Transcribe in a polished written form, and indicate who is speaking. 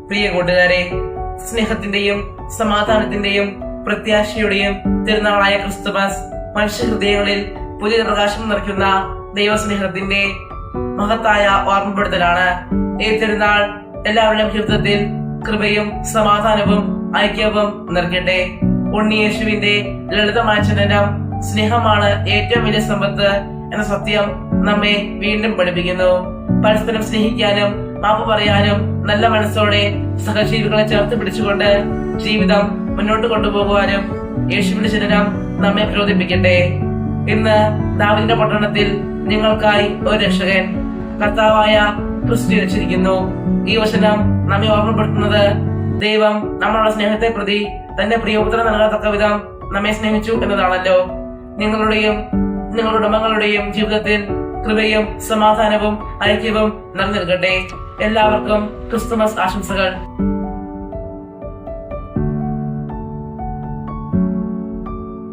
Speaker 1: പ്രിയ കൂട്ടുകാരെ, സ്നേഹത്തിന്റെയും സമാധാനത്തിന്റെയും പ്രത്യാശയുടെയും തിരുനാളായ ക്രിസ്തുമസ് മനുഷ്യഹൃദയങ്ങളിൽ പുതിയ പ്രകാശം നിറയ്ക്കുന്ന ദൈവസ്നേഹത്തിന്റെ മഹത്തായ ഓർമ്മപ്പെടുത്തലാണ്. ഈ തിരുനാൾ എല്ലാവരുടെയും ജീവിതത്തിൽ കൃപയും സമാധാനവും ഐക്യവും നിറയ്ക്കട്ടെ. ഉണ്ണിയേശുവിന്റെ ലളിതമായ ജനനം സ്നേഹമാണ് ഏറ്റവും വലിയ സമ്പത്ത് എന്ന സത്യം നമ്മെ വീണ്ടും പഠിപ്പിക്കുന്നു. പരസ്പരം സ്നേഹിക്കാനും മാപ്പ് പറയാനും നല്ല മനസ്സോടെ സഹജീവികളെ ചേർത്ത് പിടിച്ചുകൊണ്ട് ജീവിതം മുന്നോട്ട് കൊണ്ടുപോകുവാനും യേശുവിന്റെ ജനനം നമ്മെ പ്രചോദിപ്പിക്കട്ടെ. ഇന്ന് ദാവീദിന്റെ പട്ടണത്തിൽ നിങ്ങൾക്കായി ഒരു രക്ഷകൻ കർത്താവായ ക്രിസ്തു ജനിച്ചിരിക്കുന്നു. ഈ വചനം നമ്മെ ഓർമ്മപ്പെടുത്തുന്നത് ദൈവം നമ്മളുടെ സ്നേഹത്തെ പ്രതി തന്റെ പ്രിയപുത്രൻ നൽകത്തക്ക വിധം നമ്മെ സ്നേഹിച്ചു എന്നതാണല്ലോ. നിങ്ങളുടെയും നിങ്ങളുടെ കുടുംബങ്ങളുടെയും ജീവിതത്തിൽ കൃപയും സമാധാനവും ഐക്യവും നിലനിൽക്കട്ടെ. എല്ലാവർക്കും ക്രിസ്തുമസ് ആശംസകൾ.